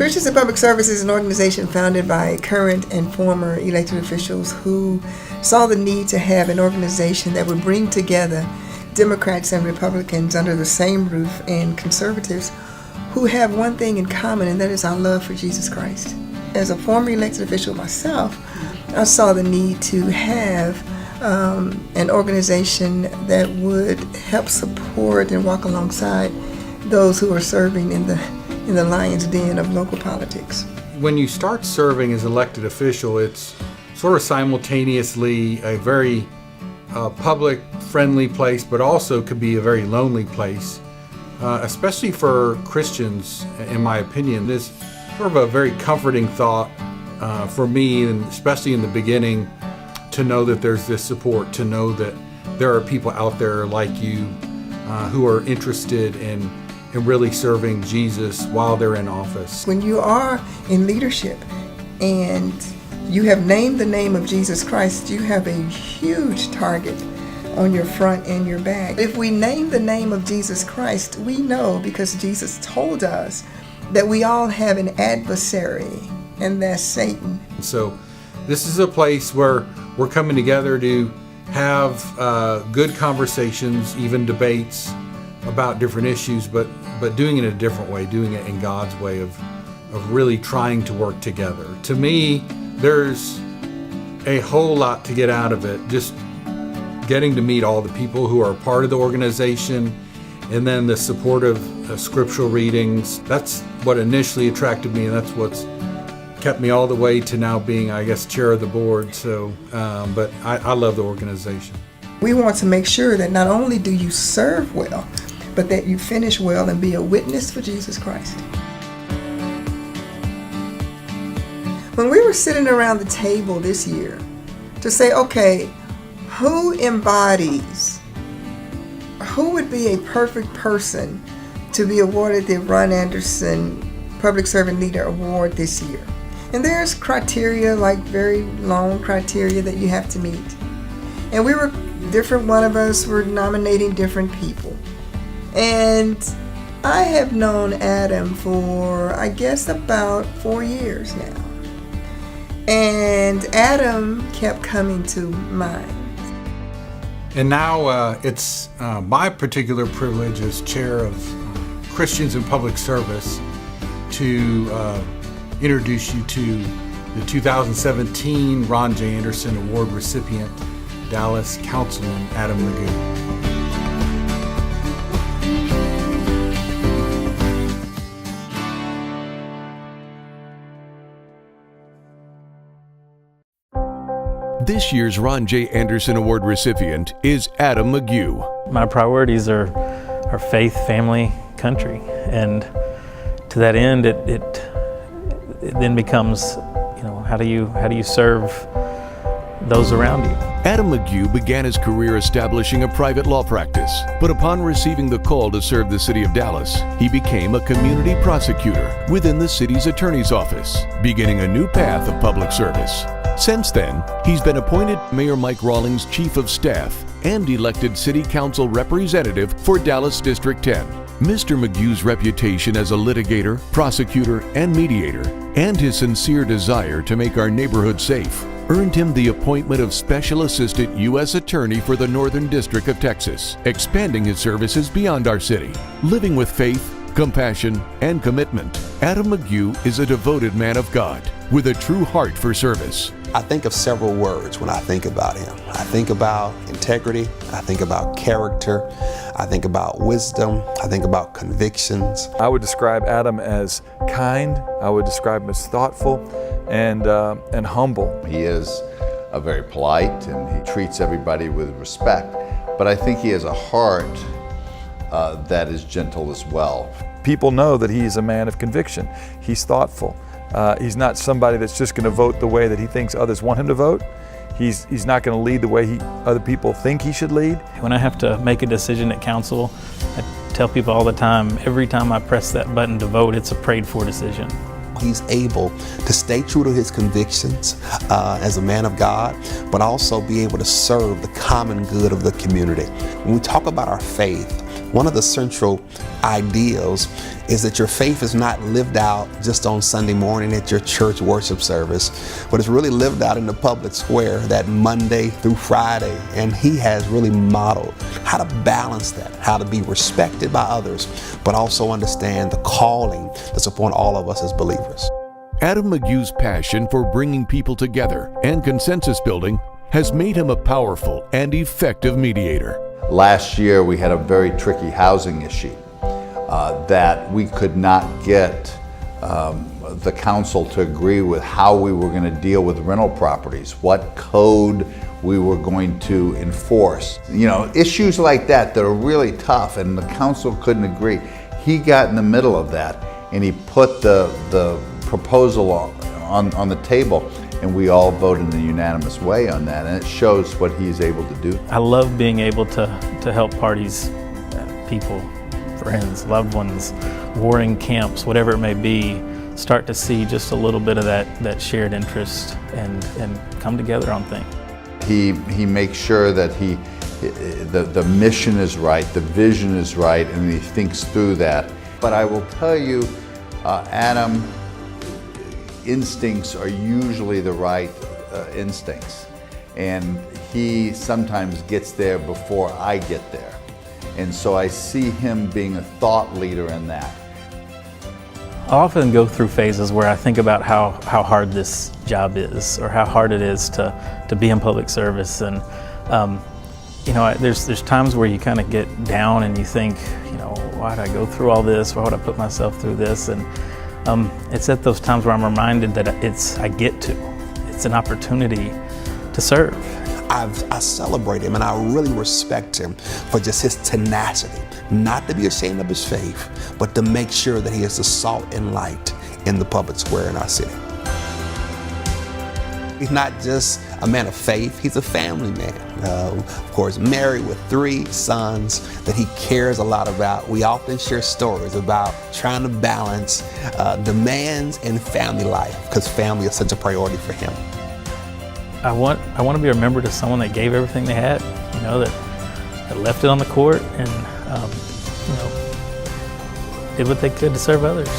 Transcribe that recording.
Christians in Public Service is an organization founded by current and former elected officials who saw the need to have an organization that would bring together Democrats and Republicans under the same roof, and conservatives who have one thing in common, and that is our love for Jesus Christ. As a former elected official myself, I saw the need to have an organization that would help support and walk alongside those who are serving in the lion's den of local politics. When you start serving as elected official, it's sort of simultaneously a very public-friendly place, but also could be a very lonely place, especially for Christians, in my opinion. This sort of a very comforting thought for me, and especially in the beginning, to know that there's this support, to know that there are people out there like you who are interested in really serving Jesus while they're in office. When you are in leadership and you have named the name of Jesus Christ, you have a huge target on your front and your back. If we name the name of Jesus Christ, we know, because Jesus told us, that we all have an adversary, and that's Satan. So this is a place where we're coming together to have good conversations, even debates about different issues, but doing it in a different way, doing it in God's way of really trying to work together. To me, there's a whole lot to get out of it, just getting to meet all the people who are part of the organization, and then the supportive scriptural readings. That's what initially attracted me, and that's what's kept me all the way to now being, I guess, chair of the board. So, but I love the organization. We want to make sure that not only do you serve well, but that you finish well and be a witness for Jesus Christ. When we were sitting around the table this year to say, okay, who would be a perfect person to be awarded the Ron Anderson Public Servant Leader Award this year? And there's criteria, like very long criteria that you have to meet. And one of us were nominating different people. And I have known Adam for, I guess, about 4 years now. And Adam kept coming to mind. And now it's my particular privilege as chair of Christians in Public Service to introduce you to the 2017 Ron J. Anderson Award recipient, Dallas Councilman Adam McGough. This year's Ron J. Anderson Award recipient is Adam McGough. My priorities are faith, family, country, and to that end, it then becomes, how do you serve those around you? Adam McGough began his career establishing a private law practice, but upon receiving the call to serve the city of Dallas, he became a community prosecutor within the city's attorney's office, beginning a new path of public service. Since then, he's been appointed Mayor Mike Rawlings' Chief of Staff and elected City Council Representative for Dallas District 10. Mr. McGough's reputation as a litigator, prosecutor, and mediator, and his sincere desire to make our neighborhood safe, earned him the appointment of Special Assistant U.S. Attorney for the Northern District of Texas, expanding his services beyond our city. Living with faith, compassion, and commitment, Adam McGough is a devoted man of God with a true heart for service. I think of several words when I think about him. I think about integrity, I think about character, I think about wisdom, I think about convictions. I would describe Adam as kind, I would describe him as thoughtful and humble. He is very polite and he treats everybody with respect, but I think he has a heart that is gentle as well. People know that he's a man of conviction. He's thoughtful. He's not somebody that's just going to vote the way that he thinks others want him to vote. He's not going to lead the way other people think he should lead. When I have to make a decision at council, I tell people all the time, every time I press that button to vote, it's a prayed for decision. He's able to stay true to his convictions as a man of God, but also be able to serve the common good of the community. When we talk about our faith, One of the central ideals is that your faith is not lived out just on Sunday morning at your church worship service, but it's really lived out in the public square that Monday through Friday. And he has really modeled how to balance that, how to be respected by others, but also understand the calling that's upon all of us as believers. Adam McGough's passion for bringing people together and consensus building has made him a powerful and effective mediator. Last year we had a very tricky housing issue that we could not get the council to agree with how we were going to deal with rental properties, what code we were going to enforce. You know, issues like that that are really tough, and the council couldn't agree. He got in the middle of that and he put the proposal on the table, and we all voted in a unanimous way on that, and it shows what he's able to do. I love being able to help parties, people, friends, loved ones, warring camps, whatever it may be, start to see just a little bit of that shared interest and come together on things. He makes sure that the mission is right, the vision is right, and he thinks through that. But I will tell you, Adam, instincts are usually the right instincts, and he sometimes gets there before I get there, and so I see him being a thought leader in that. I often go through phases where I think about how hard this job is, or how hard it is to be in public service, and you know, there's times where you kind of get down and you think, you know, why did I go through all this? Why would I put myself through this? And it's at those times where I'm reminded that it's an opportunity to serve. I celebrate him and I really respect him for just his tenacity, not to be ashamed of his faith, but to make sure that he is the salt and light in the public square in our city. He's not just a man of faith, he's a family man. Of course, married with 3 sons that he cares a lot about. We often share stories about trying to balance demands and family life, because family is such a priority for him. I want to be remembered as someone that gave everything they had, you know, that left it on the court and, you know, did what they could to serve others.